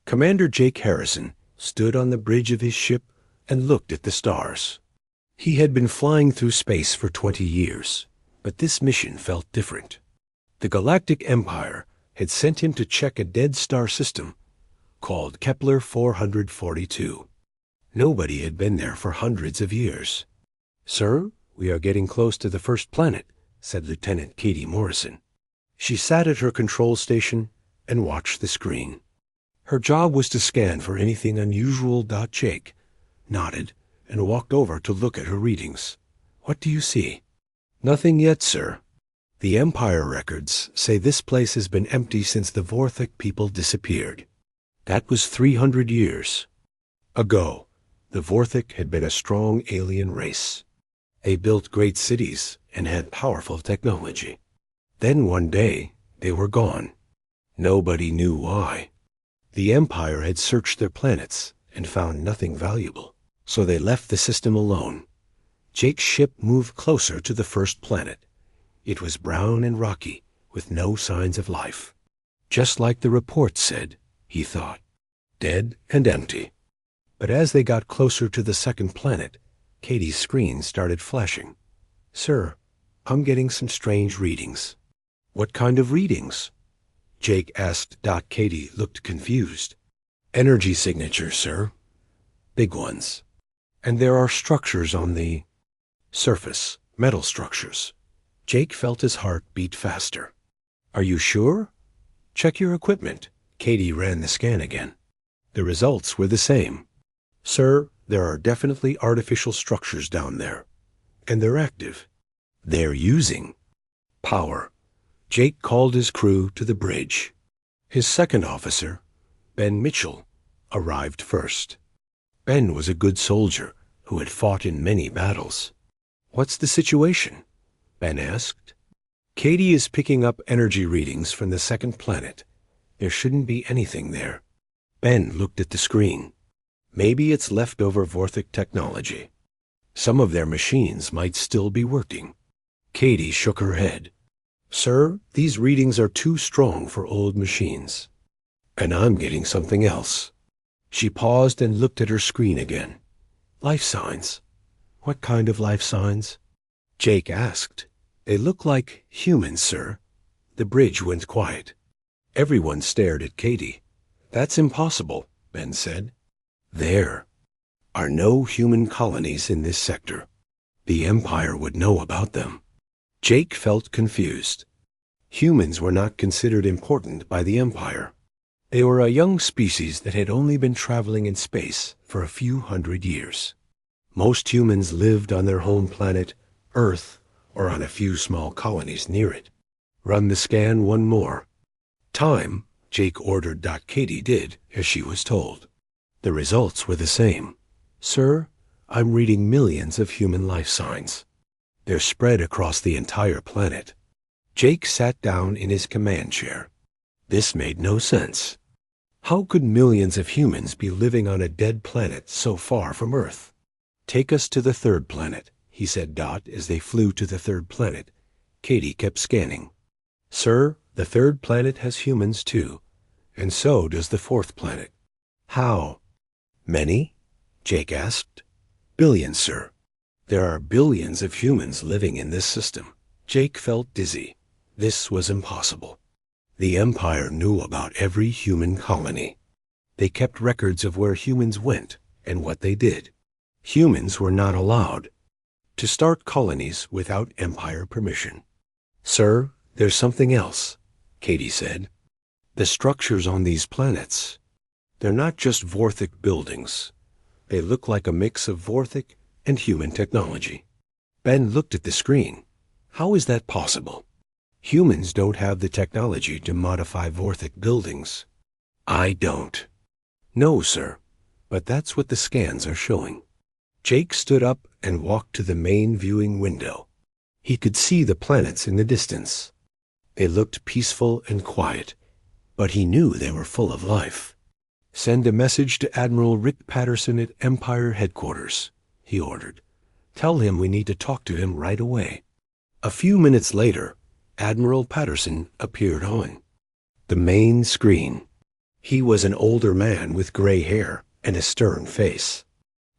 Commander Jake Harrison stood on the bridge of his ship and looked at the stars. He had been flying through space for 20 years, but this mission felt different. The Galactic Empire had sent him to check a dead star system called Kepler 442. Nobody had been there for hundreds of years. "Sir, we are getting close to the first planet," said Lieutenant Katie Morrison. She sat at her control station and watched the screen. Her job was to scan for anything unusual. Jake nodded and walked over to look at her readings. "What do you see?" "Nothing yet, sir. The Empire records say this place has been empty since the Vorthik people disappeared. That was 300 years ago. The Vorthik had been a strong alien race. They built great cities and had powerful technology. Then one day, they were gone. Nobody knew why. The Empire had searched their planets and found nothing valuable, so they left the system alone. Jake's ship moved closer to the first planet. It was brown and rocky, with no signs of life. Just like the report said, he thought. Dead and empty. But as they got closer to the second planet, Katie's screen started flashing. "Sir, I'm getting some strange readings." "What kind of readings?" Jake asked. Katie looked confused. "Energy signatures, sir. Big ones. And there are structures on the surface, metal structures." Jake felt his heart beat faster. "Are you sure? Check your equipment." Katie ran the scan again. The results were the same. "Sir, there are definitely artificial structures down there. And they're active. They're using power." Jake called his crew to the bridge. His second officer, Ben Mitchell, arrived first. Ben was a good soldier who had fought in many battles. "What's the situation?" Ben asked. "Katie is picking up energy readings from the second planet. There shouldn't be anything there." Ben looked at the screen. "Maybe it's leftover Vorthik technology. Some of their machines might still be working." Katie shook her head. "Sir, these readings are too strong for old machines. And I'm getting something else." She paused and looked at her screen again. "Life signs." "What kind of life signs?" Jake asked. "They look like humans, sir." The bridge went quiet. Everyone stared at Katie. "That's impossible," Ben said. "There are no human colonies in this sector. The Empire would know about them." Jake felt confused. Humans were not considered important by the Empire. They were a young species that had only been traveling in space for a few hundred years. Most humans lived on their home planet, Earth, or on a few small colonies near it. "Run the scan one more." "Time," Jake ordered. Katie did as she was told. The results were the same. "Sir, I'm reading millions of human life signs. They're spread across the entire planet." Jake sat down in his command chair. This made no sense. How could millions of humans be living on a dead planet so far from Earth? "Take us to the third planet," he said. As they flew to the third planet, Katie kept scanning. "Sir, the third planet has humans too, and so does the fourth planet." "How many?" Jake asked. "Billions, sir. There are billions of humans living in this system." Jake felt dizzy. This was impossible. The Empire knew about every human colony. They kept records of where humans went and what they did. Humans were not allowed to start colonies without Empire permission. "Sir, there's something else," Katie said. "The structures on these planets, they're not just Vorthik buildings. They look like a mix of Vorthik and human technology." Ben looked at the screen. "How is that possible? Humans don't have the technology to modify Vorthik buildings." "I don't." "No, sir, but that's what the scans are showing." Jake stood up and walked to the main viewing window. He could see the planets in the distance. They looked peaceful and quiet, but he knew they were full of life. "Send a message to Admiral Rick Patterson at Empire Headquarters," he ordered. "Tell him we need to talk to him right away." A few minutes later, Admiral Patterson appeared on the main screen. He was an older man with gray hair and a stern face.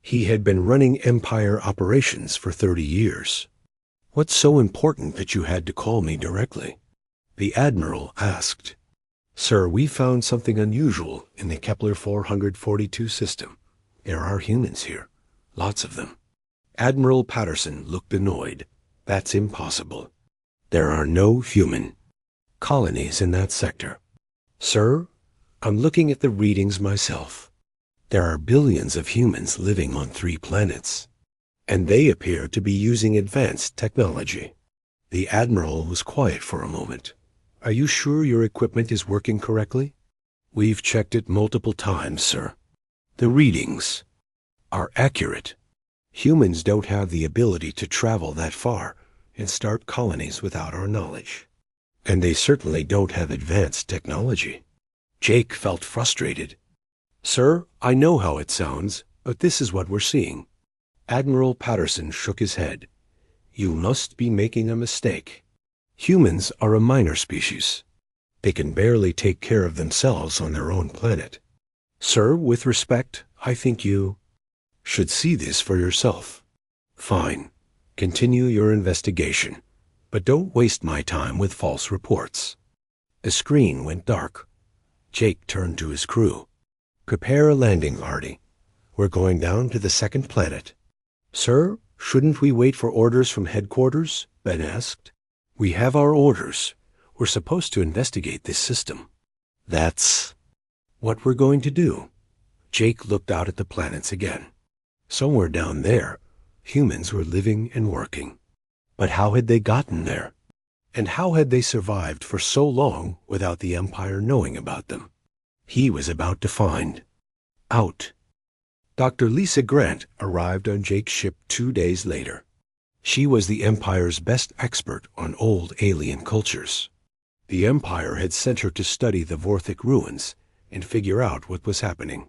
He had been running Empire operations for 30 years. "What's so important that you had to call me directly?" the Admiral asked. "Sir, we found something unusual in the Kepler 442 system. There are humans here. Lots of them." Admiral Patterson looked annoyed. "That's impossible. There are no human colonies in that sector." "Sir, I'm looking at the readings myself. There are billions of humans living on 3 planets, and they appear to be using advanced technology." The Admiral was quiet for a moment. "Are you sure your equipment is working correctly?" "We've checked it multiple times, sir. The readings are accurate. Humans don't have the ability to travel that far and start colonies without our knowledge. And they certainly don't have advanced technology." Jake felt frustrated. "Sir, I know how it sounds, but this is what we're seeing." Admiral Patterson shook his head. "You must be making a mistake. Humans are a minor species. They can barely take care of themselves on their own planet. Sir, with respect, I think you should see this for yourself." "Fine. Continue your investigation, but don't waste my time with false reports." The screen went dark. Jake turned to his crew. "Prepare a landing party. We're going down to the second planet." "Sir, shouldn't we wait for orders from headquarters?" Ben asked. "We have our orders. We're supposed to investigate this system." "That's what we're going to do." Jake looked out at the planets again. Somewhere down there, humans were living and working. But how had they gotten there? And how had they survived for so long without the Empire knowing about them? He was about to find out. Dr. Lisa Grant arrived on Jake's ship 2 days later. She was the Empire's best expert on old alien cultures. The Empire had sent her to study the Vorthic ruins and figure out what was happening.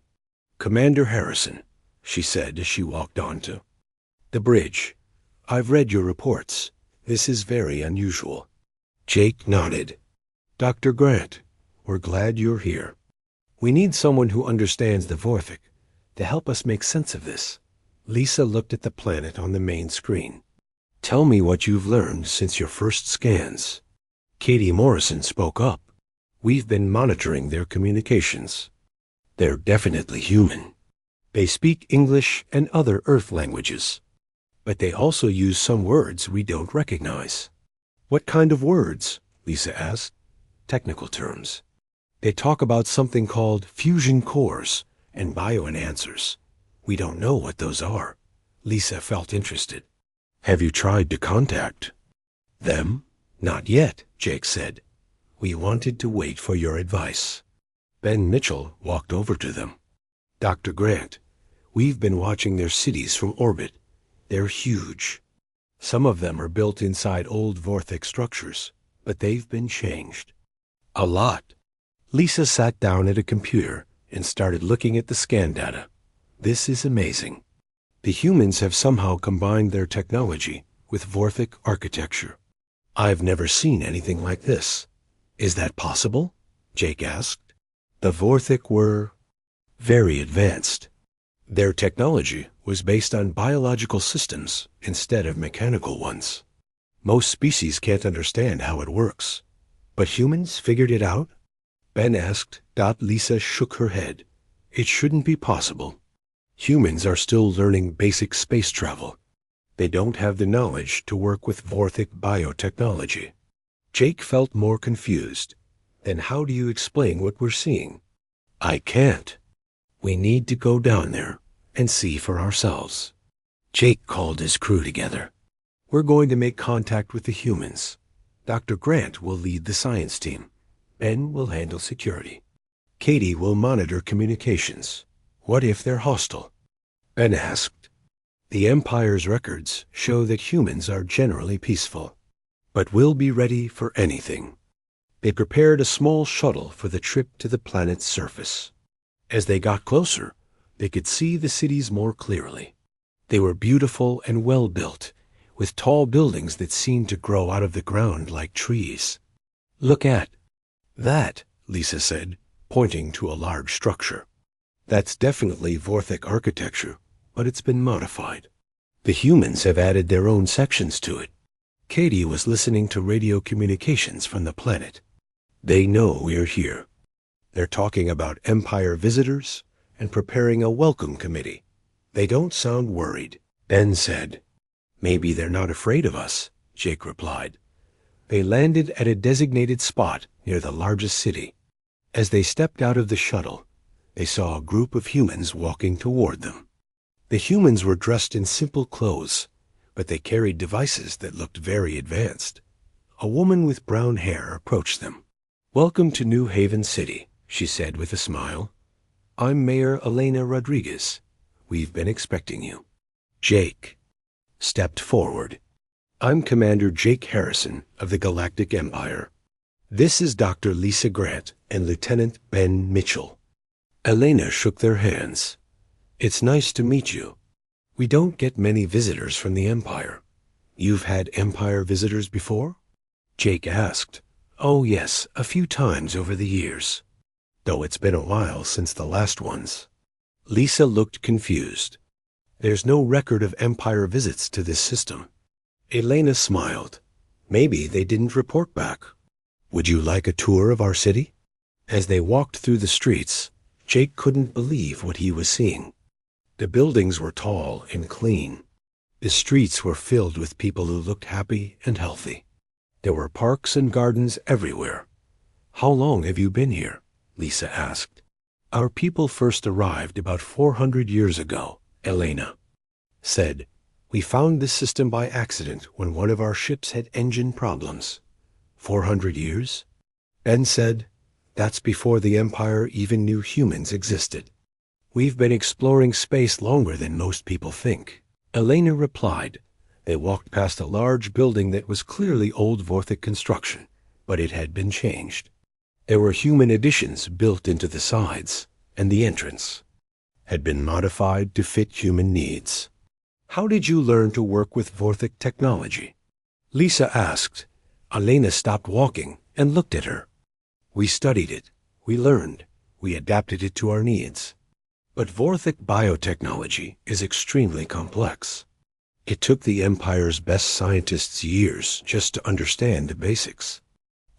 "Commander Harrison," she said as she walked onto the bridge, "I've read your reports. This is very unusual." Jake nodded. "Dr. Grant, we're glad you're here. We need someone who understands the Vorthic to help us make sense of this." Lisa looked at the planet on the main screen. "Tell me what you've learned since your first scans." Katie Morrison spoke up. "We've been monitoring their communications. They're definitely human. They speak English and other Earth languages, but they also use some words we don't recognize." "What kind of words?" Lisa asked. "Technical terms. They talk about something called fusion cores and bioenhancers. We don't know what those are." Lisa felt interested. "Have you tried to contact them?" "Not yet," Jake said. "We wanted to wait for your advice." Ben Mitchell walked over to them. "Dr. Grant, we've been watching their cities from orbit. They're huge. Some of them are built inside old Vorthic structures, but they've been changed a lot." Lisa sat down at a computer and started looking at the scan data. "This is amazing. The humans have somehow combined their technology with Vorthic architecture. I've never seen anything like this." "Is that possible?" Jake asked. "The Vorthic were very advanced. Their technology was based on biological systems instead of mechanical ones. Most species can't understand how it works. But humans figured it out?" Ben asked. Lisa shook her head. "It shouldn't be possible. Humans are still learning basic space travel. They don't have the knowledge to work with Vorthic biotechnology." Jake felt more confused. "Then how do you explain what we're seeing?" "I can't. We need to go down there and see for ourselves." Jake called his crew together. "We're going to make contact with the humans. Dr. Grant will lead the science team. Ben will handle security. Katie will monitor communications. What if they're hostile?" Ben asked. "The Empire's records show that humans are generally peaceful, but we'll be ready for anything." They prepared a small shuttle for the trip to the planet's surface. As they got closer, they could see the cities more clearly. They were beautiful and well-built, with tall buildings that seemed to grow out of the ground like trees. "Look at that," Lisa said, pointing to a large structure. That's definitely Vorthic architecture, but it's been modified. The humans have added their own sections to it. Katie was listening to radio communications from the planet. They know we're here. They're talking about Empire visitors and preparing a welcome committee. They don't sound worried, Ben said. Maybe they're not afraid of us, Jake replied. They landed at a designated spot near the largest city. As they stepped out of the shuttle, they saw a group of humans walking toward them. The humans were dressed in simple clothes, but they carried devices that looked very advanced. A woman with brown hair approached them. Welcome to New Haven City, she said with a smile. I'm Mayor Elena Rodriguez. We've been expecting you. Jake stepped forward. I'm Commander Jake Harrison of the Galactic Empire. This is Dr. Lisa Grant and Lieutenant Ben Mitchell. Elena shook their hands. It's nice to meet you. We don't get many visitors from the Empire. You've had Empire visitors before? Jake asked. Oh yes, a few times over the years. Though it's been a while since the last ones. Lisa looked confused. There's no record of Empire visits to this system. Elena smiled. Maybe they didn't report back. Would you like a tour of our city? As they walked through the streets, Jake couldn't believe what he was seeing. The buildings were tall and clean. The streets were filled with people who looked happy and healthy. There were parks and gardens everywhere. How long have you been here? Lisa asked. Our people first arrived about 400 years ago, Elena said. We found this system by accident when one of our ships had engine problems. 400 years? Ben said. That's before the Empire even knew humans existed. We've been exploring space longer than most people think. Elena replied. They walked past a large building that was clearly old Vorthic construction, but it had been changed. There were human additions built into the sides, and the entrance had been modified to fit human needs. How did you learn to work with Vorthic technology? Lisa asked. Elena stopped walking and looked at her. We studied it. We learned. We adapted it to our needs. But Vorthic biotechnology is extremely complex. It took the Empire's best scientists years just to understand the basics.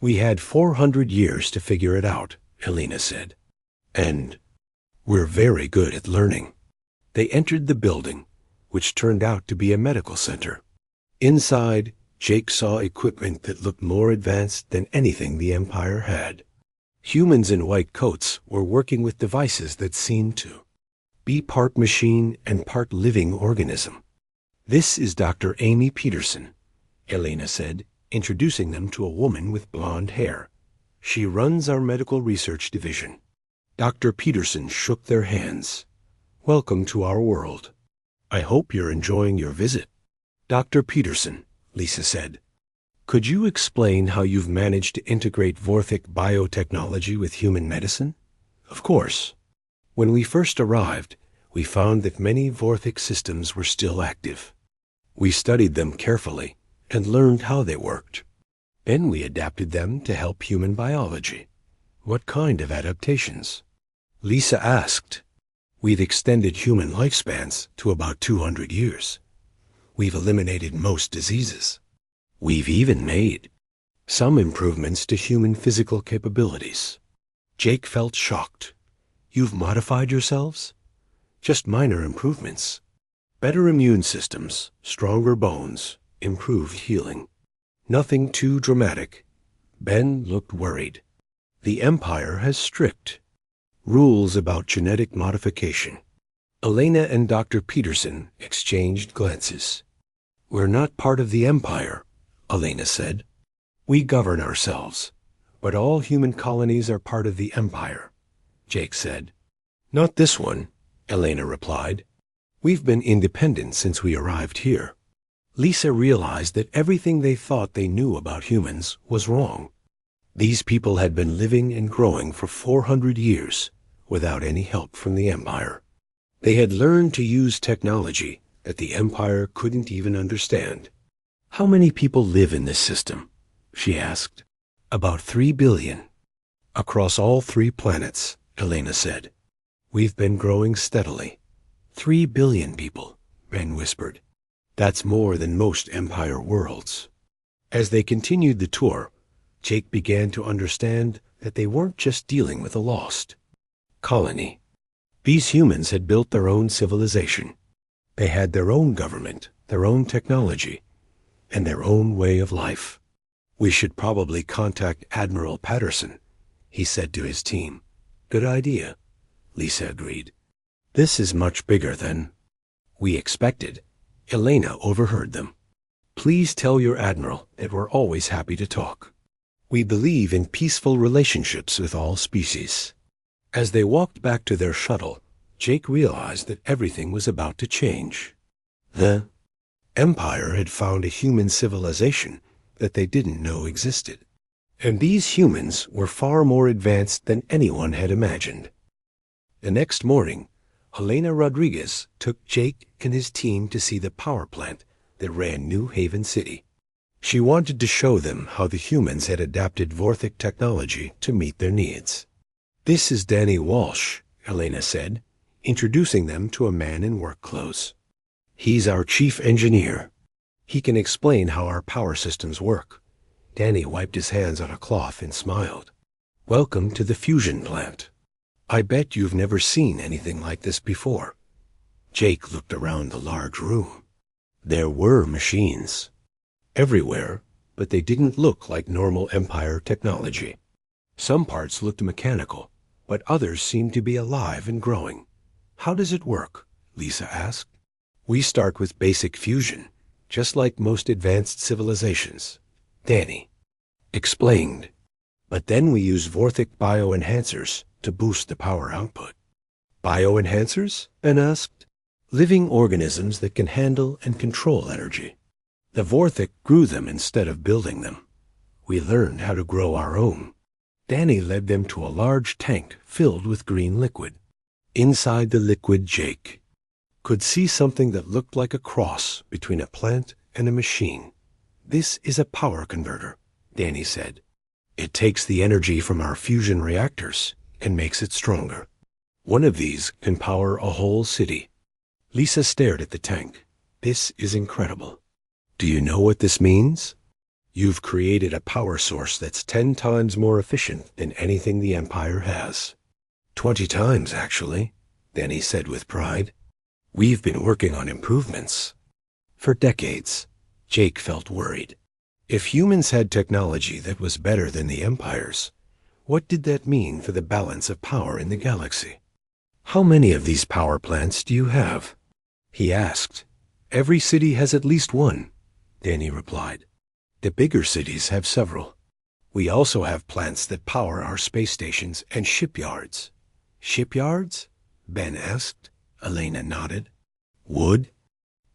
We had 400 years to figure it out, Elena said. And we're very good at learning. They entered the building, which turned out to be a medical center. Inside, Jake saw equipment that looked more advanced than anything the Empire had. Humans in white coats were working with devices that seemed to be part machine and part living organism. This is Dr. Amy Peterson, Elena said, introducing them to a woman with blonde hair. She runs our medical research division. Dr. Peterson shook their hands. Welcome to our world. I hope you're enjoying your visit. Dr. Peterson, Lisa said, could you explain how you've managed to integrate Vorthic biotechnology with human medicine? Of course. When we first arrived, we found that many Vorthic systems were still active. We studied them carefully and learned how they worked. Then we adapted them to help human biology. What kind of adaptations? Lisa asked. We've extended human lifespans to about 200 years. We've eliminated most diseases. We've even made some improvements to human physical capabilities. Jake felt shocked. You've modified yourselves? Just minor improvements. Better immune systems, stronger bones, improved healing. Nothing too dramatic. Ben looked worried. The Empire has strict rules about genetic modification. Elena and Dr. Peterson exchanged glances. We're not part of the Empire, Elena said. We govern ourselves, but all human colonies are part of the Empire, Jake said. Not this one, Elena replied. We've been independent since we arrived here. Lisa realized that everything they thought they knew about humans was wrong. These people had been living and growing for 400 years without any help from the Empire. They had learned to use technology that the Empire couldn't even understand. How many people live in this system? She asked. About 3 billion. Across all 3 planets, Elena said. We've been growing steadily. 3 billion people, Ben whispered. That's more than most Empire worlds. As they continued the tour, Jake began to understand that they weren't just dealing with a lost colony. These humans had built their own civilization. They had their own government, their own technology, and their own way of life. We should probably contact Admiral Patterson, he said to his team. Good idea, Lisa agreed. This is much bigger than we expected. Elena overheard them. Please tell your admiral that we're always happy to talk. We believe in peaceful relationships with all species. As they walked back to their shuttle, Jake realized that everything was about to change. The Empire had found a human civilization that they didn't know existed. And these humans were far more advanced than anyone had imagined. The next morning, Helena Rodriguez took Jake and his team to see the power plant that ran New Haven City. She wanted to show them how the humans had adapted Vorthic technology to meet their needs. This is Danny Walsh, Helena said, introducing them to a man in work clothes. He's our chief engineer. He can explain how our power systems work. Danny wiped his hands on a cloth and smiled. Welcome to the fusion plant. I bet you've never seen anything like this before. Jake looked around the large room. There were machines everywhere, but they didn't look like normal Empire technology. Some parts looked mechanical, but others seemed to be alive and growing. How does it work? Lisa asked. We start with basic fusion, just like most advanced civilizations, Danny explained. But then we use Vorthic bioenhancers to boost the power output. Bioenhancers? Ben asked. Living organisms that can handle and control energy. The Vorthic grew them instead of building them. We learned how to grow our own. Danny led them to a large tank filled with green liquid. Inside the liquid, Jake could see something that looked like a cross between a plant and a machine. This is a power converter, Danny said. It takes the energy from our fusion reactors and makes it stronger. One of these can power a whole city. Lisa stared at the tank. This is incredible. Do you know what this means? You've created a power source that's 10 times more efficient than anything the Empire has. 20 times, actually, Danny said with pride. We've been working on improvements for decades. Jake felt worried. If humans had technology that was better than the Empire's, what did that mean for the balance of power in the galaxy? How many of these power plants do you have? He asked. Every city has at least one, Danny replied. The bigger cities have several. We also have plants that power our space stations and shipyards. Shipyards? Ben asked. Elena nodded. Would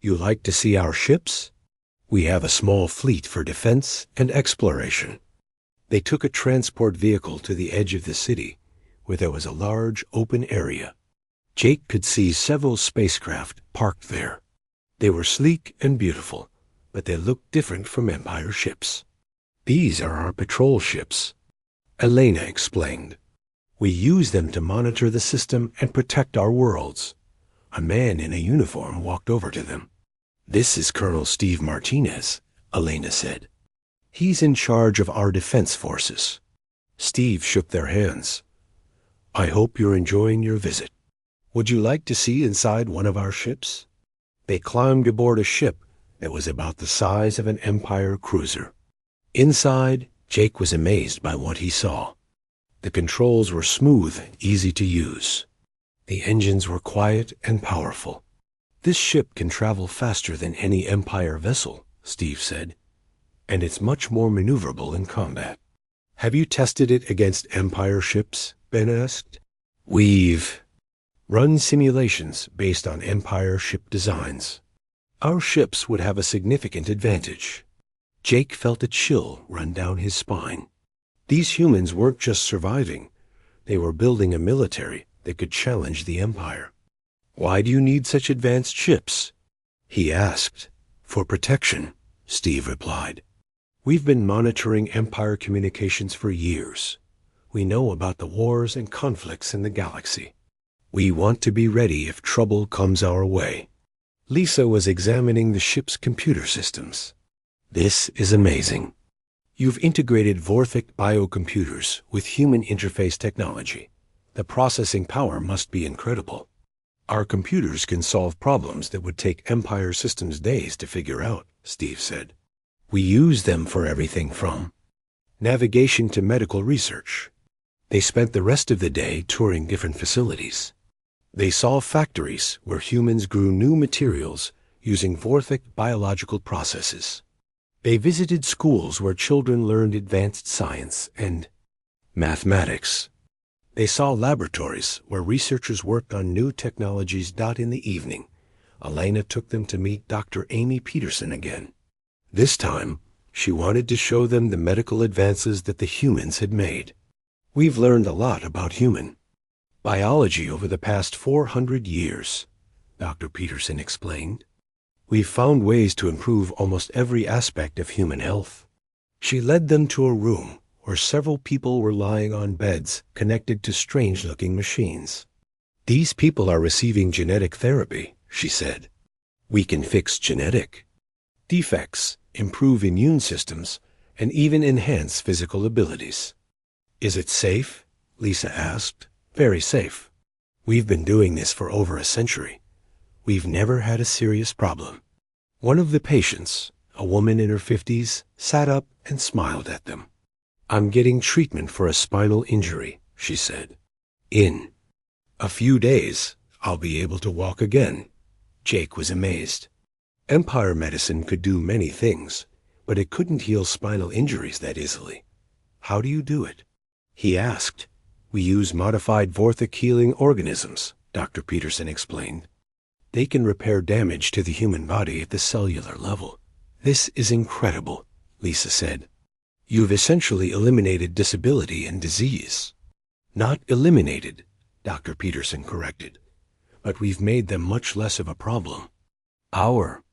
you like to see our ships? We have a small fleet for defense and exploration. They took a transport vehicle to the edge of the city, where there was a large open area. Jake could see several spacecraft parked there. They were sleek and beautiful, but they looked different from Empire ships. These are our patrol ships, Elena explained. We use them to monitor the system and protect our worlds. A man in a uniform walked over to them. This is Colonel Steve Martinez, Elena said. He's in charge of our defense forces. Steve shook their hands. I hope you're enjoying your visit. Would you like to see inside one of our ships? They climbed aboard a ship that was about the size of an Empire cruiser. Inside, Jake was amazed by what he saw. The controls were smooth, easy to use. The engines were quiet and powerful. This ship can travel faster than any Empire vessel, Steve said, and it's much more maneuverable in combat. Have you tested it against Empire ships? Ben asked. We've run simulations based on Empire ship designs. Our ships would have a significant advantage. Jake felt a chill run down his spine. These humans weren't just surviving. They were building a military that could challenge the Empire. Why do you need such advanced ships? He asked. For protection, Steve replied. We've been monitoring Empire communications for years. we know about the wars and conflicts in the galaxy. We want to be ready if trouble comes our way. Lisa was examining the ship's computer systems. This is amazing. You've integrated Vorthic biocomputers with human interface technology. The processing power must be incredible. Our computers can solve problems that would take Empire systems days to figure out, Steve said. We use them for everything from navigation to medical research. They spent the rest of the day touring different facilities. They saw factories where humans grew new materials using Vorthic biological processes. They visited schools where children learned advanced science and mathematics. They saw laboratories where researchers worked on new technologies. In the evening, Elena took them to meet Dr. Amy Peterson again. This time, she wanted to show them the medical advances that the humans had made. We've learned a lot about human biology over the past 400 years, Dr. Peterson explained. We've found ways to improve almost every aspect of human health. She led them to a room where several people were lying on beds connected to strange-looking machines. These people are receiving genetic therapy, she said. We can fix genetic defects, improve immune systems, and even enhance physical abilities. Is it safe? Lisa asked. Very safe. We've been doing this for over a century. We've never had a serious problem. One of the patients, a woman in her 50s, sat up and smiled at them. I'm getting treatment for a spinal injury, she said. In a few days, I'll be able to walk again. Jake was amazed. Empire medicine could do many things, but it couldn't heal spinal injuries that easily. How do you do it? He asked. We use modified Vorthic healing organisms, Dr. Peterson explained. They can repair damage to the human body at the cellular level. This is incredible, Lisa said. You've essentially eliminated disability and disease. Not eliminated, Dr. Peterson corrected, but we've made them much less of a problem. Our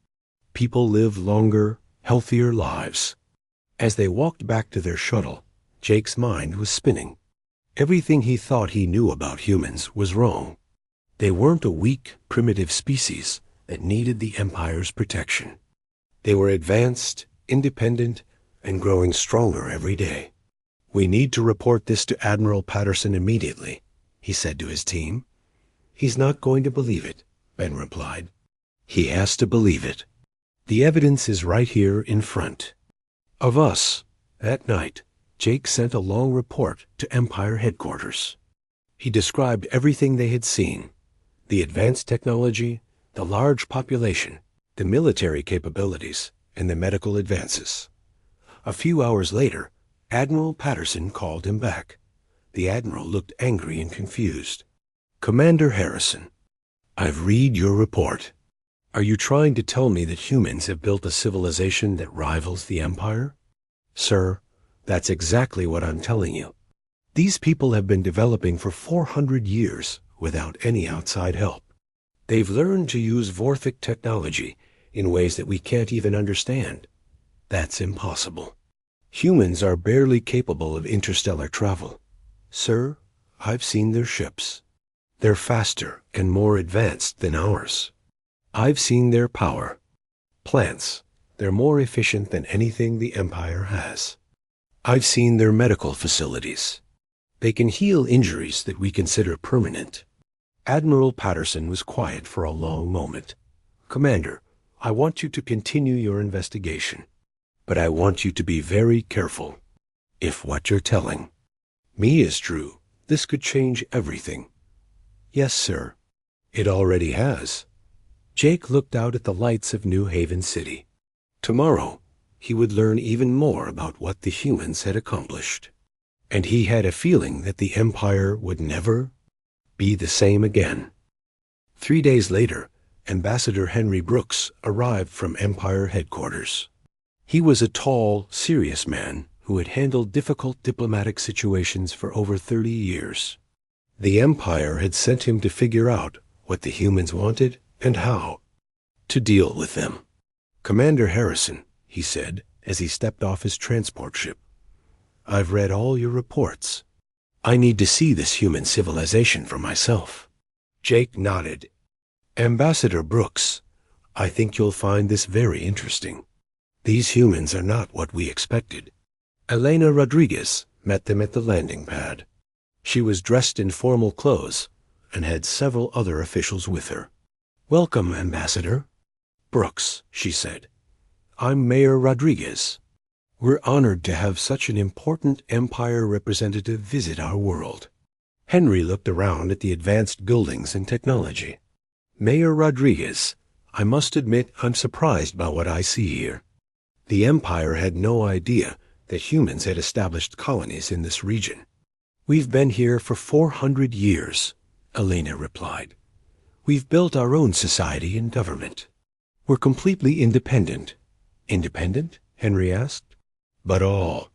people live longer, healthier lives. As they walked back to their shuttle, Jake's mind was spinning. Everything he thought he knew about humans was wrong. They weren't a weak, primitive species that needed the Empire's protection. They were advanced, independent, and growing stronger every day. We need to report this to Admiral Patterson immediately, he said to his team. He's not going to believe it, Ben replied. He has to believe it. The evidence is right here in front of us. That night, Jake sent a long report to Empire headquarters. He described everything they had seen: the advanced technology, the large population, the military capabilities, and the medical advances. A few hours later, Admiral Patterson called him back. The Admiral looked angry and confused. Commander Harrison, I've read your report. Are you trying to tell me that humans have built a civilization that rivals the Empire? Sir, that's exactly what I'm telling you. These people have been developing for 400 years without any outside help. They've learned to use Vorthic technology in ways that we can't even understand. That's impossible. Humans are barely capable of interstellar travel. Sir, I've seen their ships. They're faster and more advanced than ours. I've seen their power. Plants, they're more efficient than anything the Empire has. I've seen their medical facilities. They can heal injuries that we consider permanent. Admiral Patterson was quiet for a long moment. Commander, I want you to continue your investigation, but I want you to be very careful. If what you're telling me is true, this could change everything. Yes, sir. It already has. Jake looked out at the lights of New Haven City. Tomorrow, he would learn even more about what the humans had accomplished. And he had a feeling that the Empire would never be the same again. 3 days later, Ambassador Henry Brooks arrived from Empire headquarters. He was a tall, serious man who had handled difficult diplomatic situations for over 30 years. The Empire had sent him to figure out what the humans wanted and how to deal with them. Commander Harrison, he said as he stepped off his transport ship, I've read all your reports. I need to see this human civilization for myself. Jake nodded. Ambassador Brooks, I think you'll find this very interesting. These humans are not what we expected. Elena Rodriguez met them at the landing pad. She was dressed in formal clothes and had several other officials with her. Welcome, Ambassador. Brooks, she said. I'm Mayor Rodriguez. We're honored to have such an important Empire representative visit our world. Henry looked around at the advanced buildings and technology. Mayor Rodriguez, I must admit I'm surprised by what I see here. The Empire had no idea that humans had established colonies in this region. We've been here for 400 years, Elena replied. We've built our own society and government. We're completely independent. Independent? Henry asked. But all.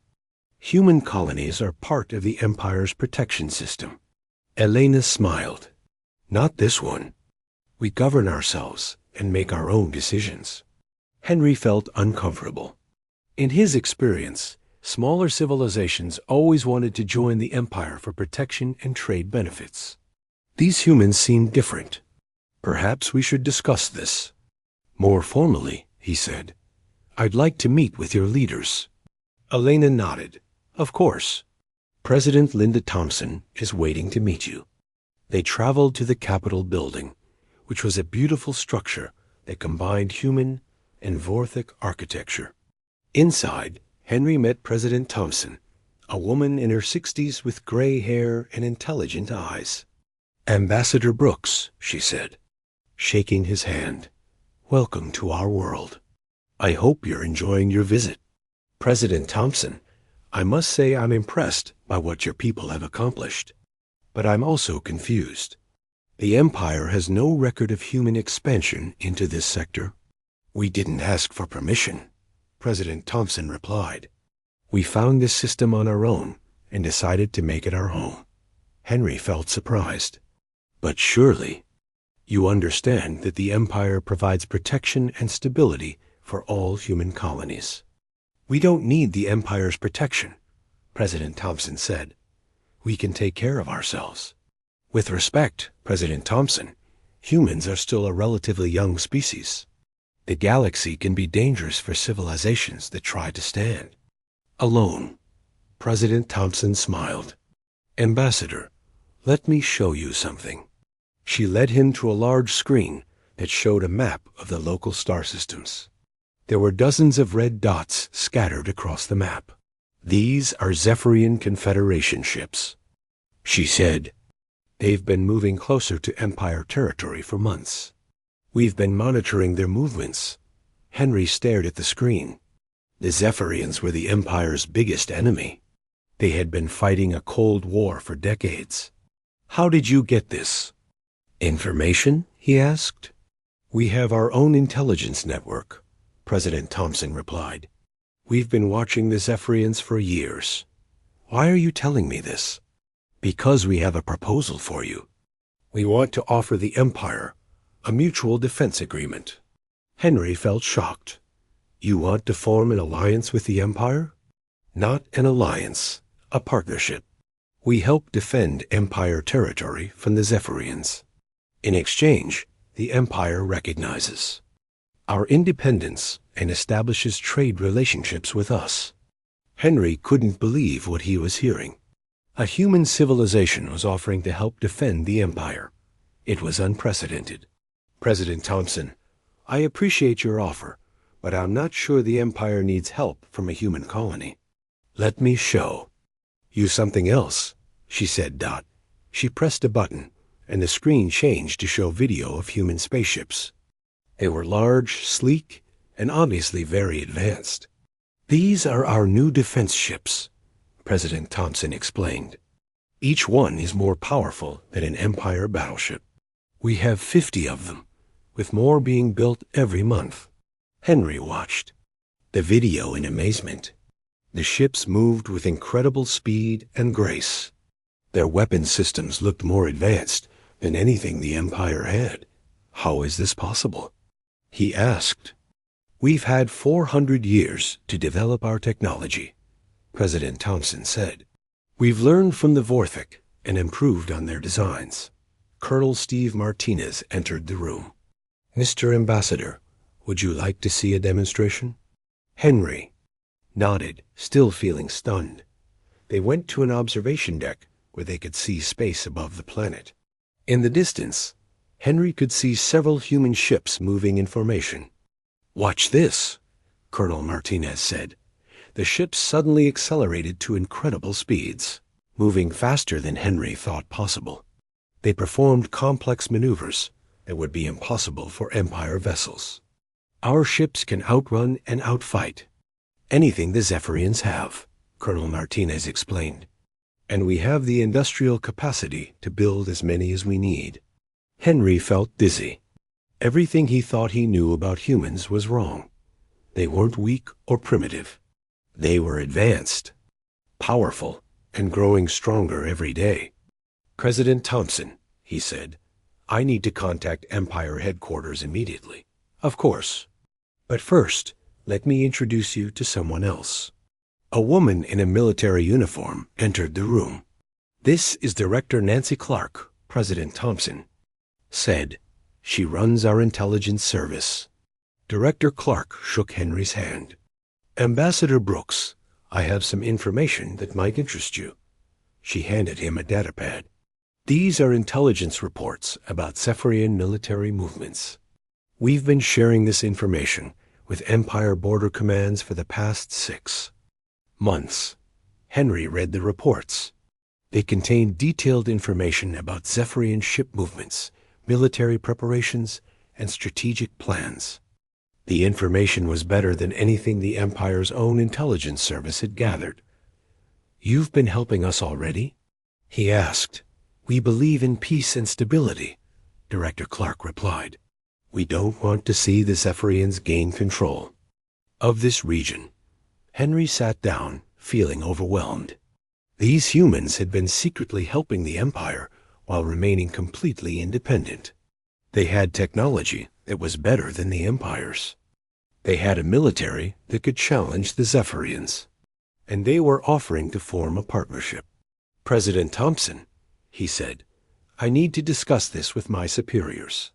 Human colonies are part of the Empire's protection system. Elena smiled. Not this one. We govern ourselves and make our own decisions. Henry felt uncomfortable. In his experience, smaller civilizations always wanted to join the Empire for protection and trade benefits. These humans seemed different. Perhaps we should discuss this. More formally, he said. I'd like to meet with your leaders. Elena nodded. Of course. President Linda Thompson is waiting to meet you. They traveled to the Capitol building, which was a beautiful structure that combined human and Vorthic architecture. Inside, Henry met President Thompson, a woman in her 60s with gray hair and intelligent eyes. Ambassador Brooks, she said, shaking his hand. Welcome to our world. I hope you're enjoying your visit. President Thompson, I must say I'm impressed by what your people have accomplished. But I'm also confused. The Empire has no record of human expansion into this sector. We didn't ask for permission, President Thompson replied. We found this system on our own and decided to make it our home. Henry felt surprised. But surely, you understand that the Empire provides protection and stability for all human colonies. We don't need the Empire's protection, President Thompson said. We can take care of ourselves. With respect, President Thompson, humans are still a relatively young species. The galaxy can be dangerous for civilizations that try to stand. Alone, President Thompson smiled. Ambassador, let me show you something. She led him to a large screen that showed a map of the local star systems. There were dozens of red dots scattered across the map. These are Zephyrian Confederation ships. She said, they've been moving closer to Empire territory for months. We've been monitoring their movements. Henry stared at the screen. The Zephyrians were the Empire's biggest enemy. They had been fighting a cold war for decades. How did you get this? Information? He asked. We have our own intelligence network, President Thompson replied. We've been watching the Zephyrians for years. Why are you telling me this? Because we have a proposal for you. We want to offer the Empire a mutual defense agreement. Henry felt shocked. You want to form an alliance with the Empire? Not an alliance, a partnership. We help defend Empire territory from the Zephyrians. In exchange, the Empire recognizes our independence and establishes trade relationships with us. Henry couldn't believe what he was hearing. A human civilization was offering to help defend the Empire. It was unprecedented. President Thompson, I appreciate your offer, but I'm not sure the Empire needs help from a human colony. Let me show you something else, she said. She pressed a button, and the screen changed to show video of human spaceships. They were large, sleek, and obviously very advanced. These are our new defense ships, President Thompson explained. Each one is more powerful than an Empire battleship. We have 50 of them, with more being built every month. Henry watched the video in amazement. The ships moved with incredible speed and grace. Their weapon systems looked more advanced than anything the Empire had. How is this possible? He asked. We've had 400 years to develop our technology, President Thompson said. We've learned from the Vorthik and improved on their designs. Colonel Steve Martinez entered the room. Mr. Ambassador, would you like to see a demonstration? Henry nodded, still feeling stunned. They went to an observation deck where they could see space above the planet. In the distance, Henry could see several human ships moving in formation. Watch this, Colonel Martinez said. The ships suddenly accelerated to incredible speeds, moving faster than Henry thought possible. They performed complex maneuvers that would be impossible for Empire vessels. Our ships can outrun and outfight anything the Zephyrians have, Colonel Martinez explained. And we have the industrial capacity to build as many as we need. Henry felt dizzy. Everything he thought he knew about humans was wrong. They weren't weak or primitive. They were advanced, powerful, and growing stronger every day. President Thompson, he said, I need to contact Empire headquarters immediately. Of course. But first, let me introduce you to someone else. A woman in a military uniform entered the room. This is Director Nancy Clark, President Thompson said. She runs our intelligence service. Director Clark shook Henry's hand. Ambassador Brooks, I have some information that might interest you. She handed him a datapad. These are intelligence reports about Zephyrian military movements. We've been sharing this information with Empire border commands for the past 6 months. Henry read the reports. They contained detailed information about Zephyrian ship movements, military preparations, and strategic plans. The information was better than anything the Empire's own intelligence service had gathered. You've been helping us already? He asked. We believe in peace and stability, Director Clark replied. We don't want to see the Zephyrians gain control of this region. Henry sat down, feeling overwhelmed. These humans had been secretly helping the Empire while remaining completely independent. They had technology that was better than the Empire's. They had a military that could challenge the Zephyrians, and they were offering to form a partnership. President Thompson, he said, I need to discuss this with my superiors.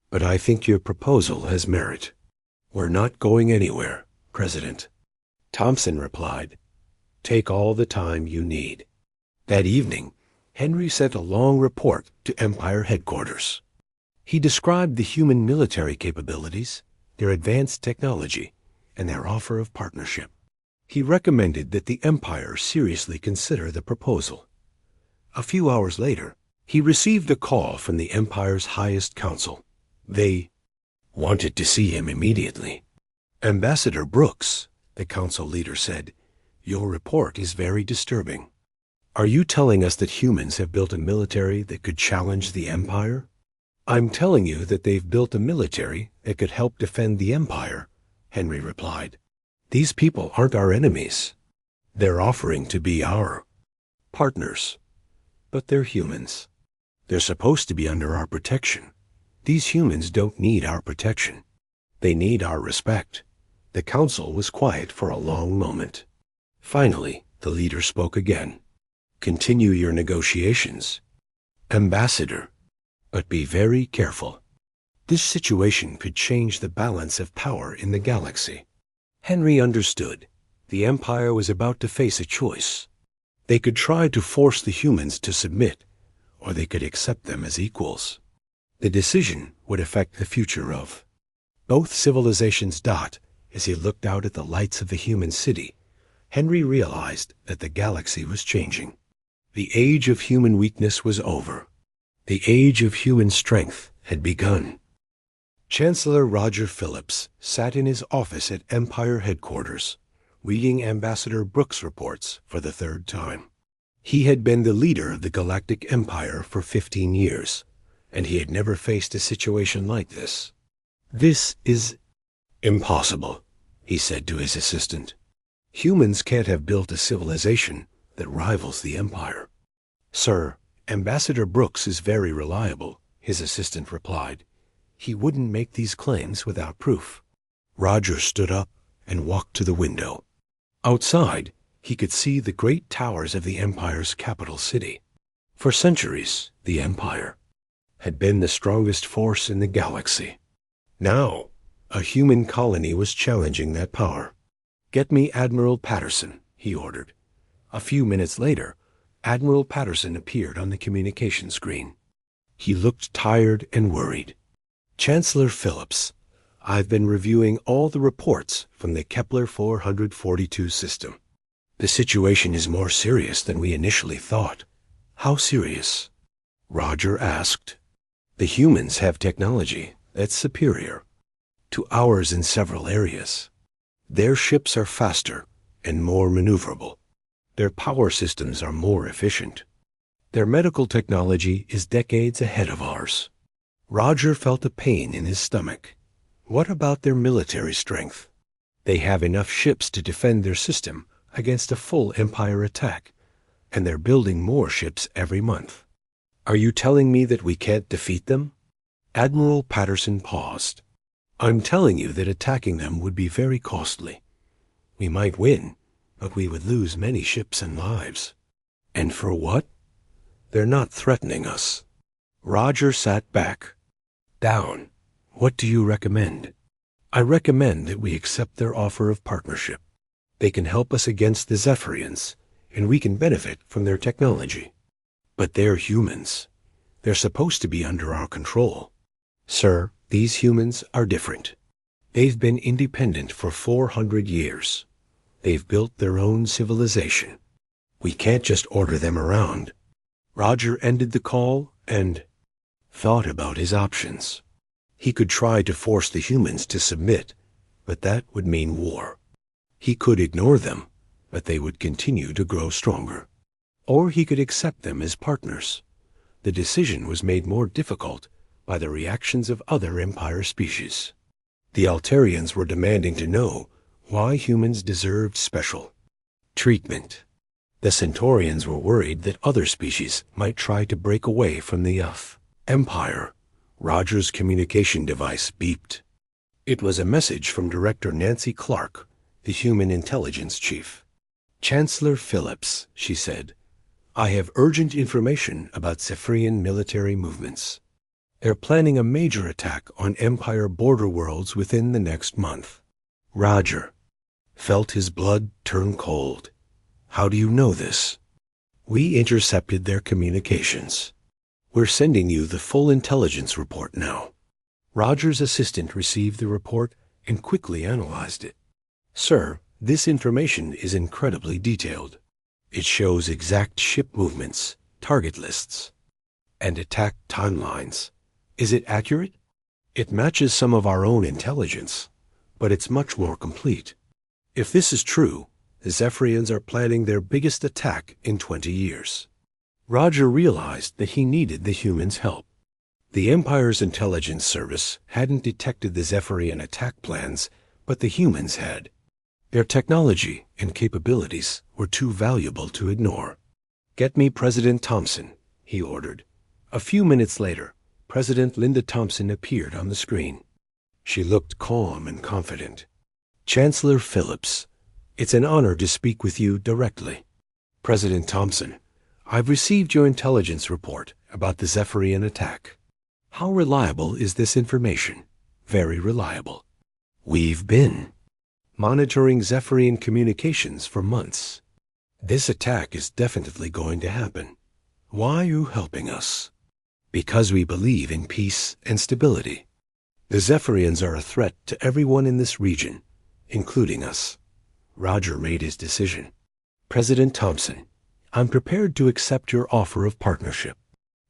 But I think your proposal has merit. We're not going anywhere, President. Thompson replied, Take all the time you need. That evening, Henry sent a long report to Empire headquarters. He described the human military capabilities, their advanced technology, and their offer of partnership. He recommended that the Empire seriously consider the proposal. A few hours later, he received a call from the Empire's highest council. They wanted to see him immediately. Ambassador Brooks, the council leader said, Your report is very disturbing. Are you telling us that humans have built a military that could challenge the Empire? I'm telling you that they've built a military that could help defend the Empire, Henry replied. These people aren't our enemies. They're offering to be our partners. But they're humans. They're supposed to be under our protection. These humans don't need our protection. They need our respect. The council was quiet for a long moment. Finally, the leader spoke again. Continue your negotiations, Ambassador, but be very careful. This situation could change the balance of power in the galaxy. Henry understood. The Empire was about to face a choice. They could try to force the humans to submit, or they could accept them as equals. The decision would affect the future of both civilizations. As he looked out at the lights of the human city, Henry realized that the galaxy was changing. The age of human weakness was over. The age of human strength had begun. Chancellor Roger Phillips sat in his office at Empire headquarters, reading Ambassador Brooks' reports for the 3rd time. He had been the leader of the Galactic Empire for 15 years, and he had never faced a situation like this. This is impossible, he said to his assistant. Humans can't have built a civilization that rivals the Empire. Sir, Ambassador Brooks is very reliable, his assistant replied. He wouldn't make these claims without proof. Roger stood up and walked to the window. Outside, He could see the great towers of the Empire's capital city. For centuries, the Empire had been the strongest force in the galaxy. Now, a human colony was challenging that power. "Get me Admiral Patterson," he ordered. A few minutes later, Admiral Patterson appeared on the communication screen. He looked tired and worried. "Chancellor Phillips, I've been reviewing all the reports from the Kepler 442 system. The situation is more serious than we initially thought." "How serious?" Roger asked. "The humans have technology that's superior to ours in several areas. Their ships are faster and more maneuverable. Their power systems are more efficient. Their medical technology is decades ahead of ours." Roger felt a pain in his stomach. What about their military strength? They have enough ships to defend their system against a full Empire attack, and they're building more ships every month. "Are you telling me that we can't defeat them?" Admiral Patterson paused. "I'm telling you that attacking them would be very costly. We might win, but we would lose many ships and lives." "And for what?" "They're not threatening us." Roger sat back. "Down. What do you recommend?" "I recommend that we accept their offer of partnership. They can help us against the Zephyrians, and we can benefit from their technology." "But they're humans. They're supposed to be under our control." "Sir, these humans are different. They've been independent for 400 years. They've built their own civilization. We can't just order them around." Roger ended the call and thought about his options. He could try to force the humans to submit, but that would mean war. He could ignore them, but they would continue to grow stronger. Or he could accept them as partners. The decision was made more difficult by the reactions of other Empire species. The Altarians were demanding to know why humans deserved special treatment. The Centaurians were worried that other species might try to break away from the Empire. Roger's communication device beeped. It was a message from Director Nancy Clark, the Human Intelligence Chief. "Chancellor Phillips," she said, "I have urgent information about Zephyrian military movements. They're planning a major attack on Empire border worlds within the next month." Roger felt his blood turn cold. "How do you know this?" "We intercepted their communications. We're sending you the full intelligence report now." Roger's assistant received the report and quickly analyzed it. "Sir, this information is incredibly detailed. It shows exact ship movements, target lists, and attack timelines. Is it accurate?" "It matches some of our own intelligence, but it's much more complete. If this is true, the Zephyrians are planning their biggest attack in 20 years. Roger realized that he needed the humans' help. The Empire's intelligence service hadn't detected the Zephyrian attack plans, but the humans had. Their technology and capabilities were too valuable to ignore. "Get me President Thompson," he ordered. A few minutes later, President Linda Thompson appeared on the screen. She looked calm and confident. "Chancellor Phillips, it's an honor to speak with you directly." "President Thompson, I've received your intelligence report about the Zephyrian attack. How reliable is this information?" "Very reliable. We've been monitoring Zephyrian communications for months. This attack is definitely going to happen. Why are you helping us?" "Because we believe in peace and stability. The Zephyrians are a threat to everyone in this region, including us." Roger made his decision. "President Thompson, I'm prepared to accept your offer of partnership,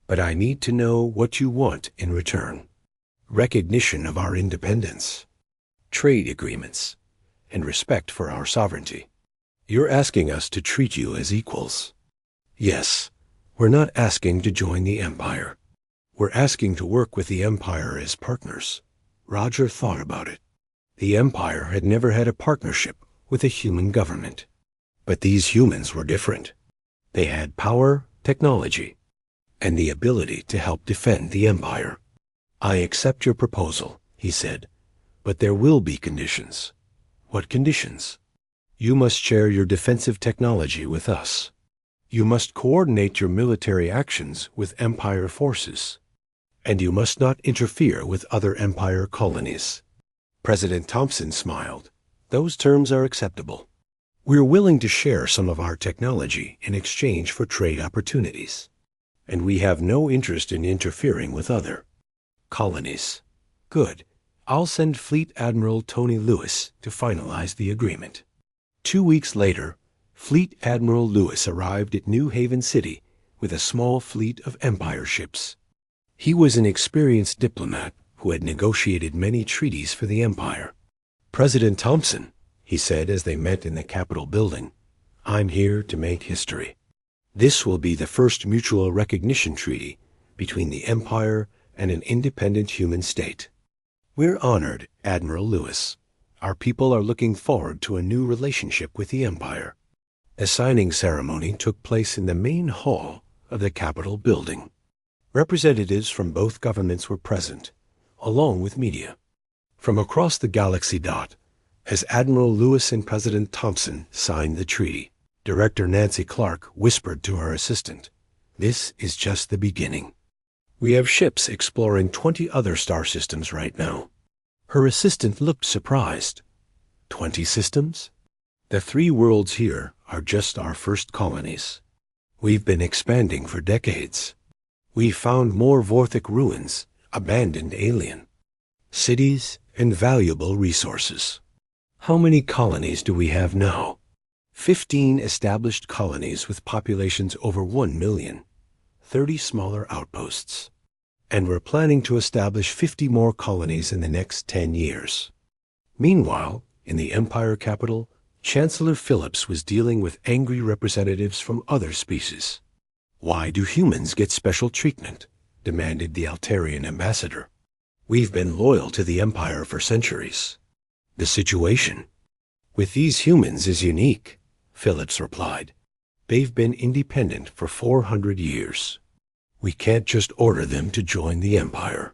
but I need to know what you want in return. Recognition of our independence, trade agreements, and respect for our sovereignty. You're asking us to treat you as equals." "Yes, we're not asking to join the Empire. We're asking to work with the Empire as partners." Roger thought about it. The Empire had never had a partnership with a human government. But these humans were different. They had power, technology, and the ability to help defend the Empire. "I accept your proposal," he said, "but there will be conditions." "What conditions?" You must share your defensive technology with us. You must coordinate your military actions with Empire forces. And you must not interfere with other Empire colonies. President Thompson smiled. Those terms are acceptable. We're willing to share some of our technology in exchange for trade opportunities. And we have no interest in interfering with other colonies. Good. I'll send Fleet Admiral Tony Lewis to finalize the agreement. 2 weeks later, Fleet Admiral Lewis arrived at New Haven City with a small fleet of Empire ships. He was an experienced diplomat who had negotiated many treaties for the Empire. President Thompson, he said as they met in the Capitol building, I'm here to make history. This will be the first mutual recognition treaty between the Empire and an independent human state. We're honored, Admiral Lewis. Our people are looking forward to a new relationship with the Empire. A signing ceremony took place in the main hall of the Capitol building. Representatives from both governments were present, along with media. From across the galaxy dot, as Admiral Lewis and President Thompson signed the treaty, Director Nancy Clark whispered to her assistant, "This is just the beginning. We have ships exploring 20 other star systems right now." Her assistant looked surprised. 20 systems? The 3 worlds here are just our first colonies. We've been expanding for decades. We've found more Vorthic ruins, abandoned alien cities, and valuable resources. How many colonies do we have now? 15 established colonies with populations over 1 million, 30 smaller outposts. And we're planning to establish 50 more colonies in the next 10 years. Meanwhile, in the Empire capital, Chancellor Phillips was dealing with angry representatives from other species. "Why do humans get special treatment?" demanded the Altarian ambassador. "We've been loyal to the Empire for centuries. The situation with these humans is unique," Phillips replied. "They've been independent for 400 years. We can't just order them to join the Empire."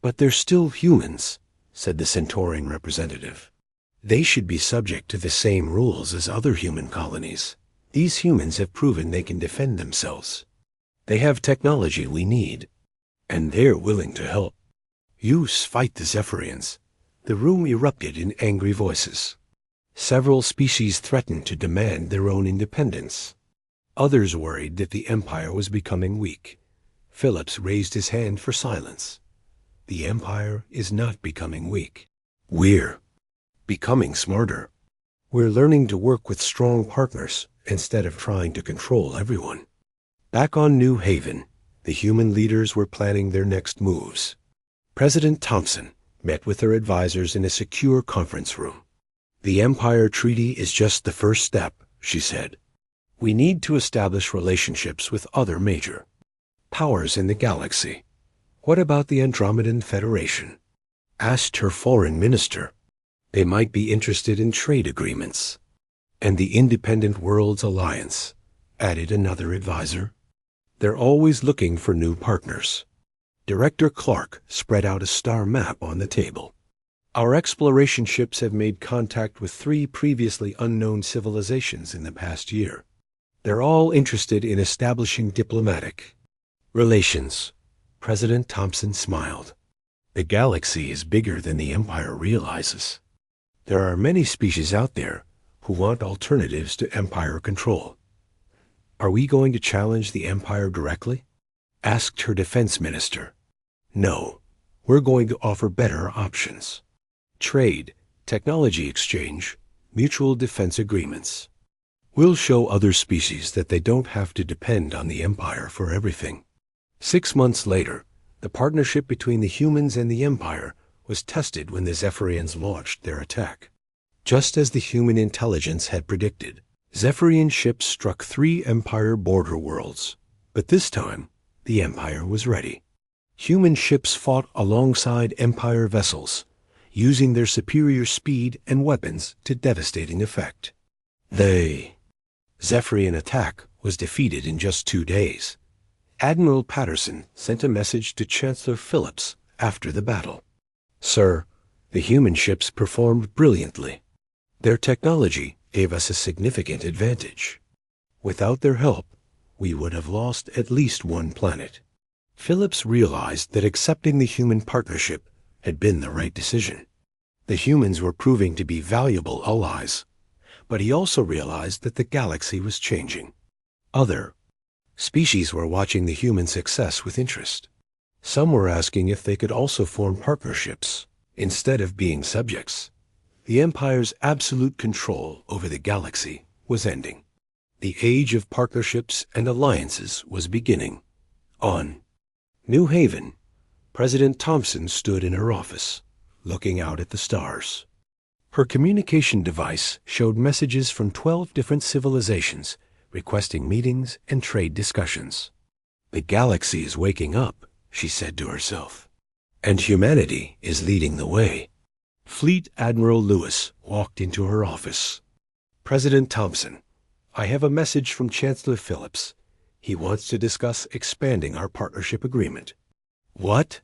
"But they're still humans," said the Centaurian representative. "They should be subject to the same rules as other human colonies. These humans have proven they can defend themselves. They have technology we need, and they're willing to help. Use fight the Zephyrians." The room erupted in angry voices. Several species threatened to demand their own independence. Others worried that the Empire was becoming weak. Phillips raised his hand for silence. The Empire is not becoming weak. We're becoming smarter. We're learning to work with strong partners instead of trying to control everyone. Back on New Haven, the human leaders were planning their next moves. President Thompson met with her advisors in a secure conference room. "The Empire Treaty is just the first step," she said. "We need to establish relationships with other major powers in the galaxy." "What about the Andromedan Federation?" asked her foreign minister. "They might be interested in trade agreements." "And the Independent Worlds Alliance," added another advisor. "They're always looking for new partners." Director Clark spread out a star map on the table. "Our exploration ships have made contact with 3 previously unknown civilizations in the past year. They're all interested in establishing diplomatic relations." President Thompson smiled. "The galaxy is bigger than the Empire realizes. There are many species out there who want alternatives to Empire control." "Are we going to challenge the Empire directly?" asked her defense minister. "No, we're going to offer better options. Trade, technology exchange, mutual defense agreements. We'll show other species that they don't have to depend on the Empire for everything." 6 months later, the partnership between the humans and the Empire was tested when the Zephyrians launched their attack. Just as the human intelligence had predicted, Zephyrian ships struck 3 Empire border worlds. But this time, the Empire was ready. Human ships fought alongside Empire vessels, using their superior speed and weapons to devastating effect. The Zephyrian attack was defeated in just 2 days. Admiral Patterson sent a message to Chancellor Phillips after the battle. "Sir, the human ships performed brilliantly. Their technology gave us a significant advantage. Without their help, we would have lost at least one planet. Phillips realized that accepting the human partnership had been the right decision. The humans were proving to be valuable allies, but he also realized that the galaxy was changing. Other species were watching the human success with interest. Some were asking if they could also form partnerships instead of being subjects. The Empire's absolute control over the galaxy was ending. The age of partnerships and alliances was beginning. On New Haven, President Thompson stood in her office, looking out at the stars. Her communication device showed messages from 12 different civilizations requesting meetings and trade discussions. The galaxy is waking up, she said to herself, and humanity is leading the way. Fleet Admiral Lewis walked into her office. President Thompson, I have a message from Chancellor Phillips. He wants to discuss expanding our partnership agreement. What?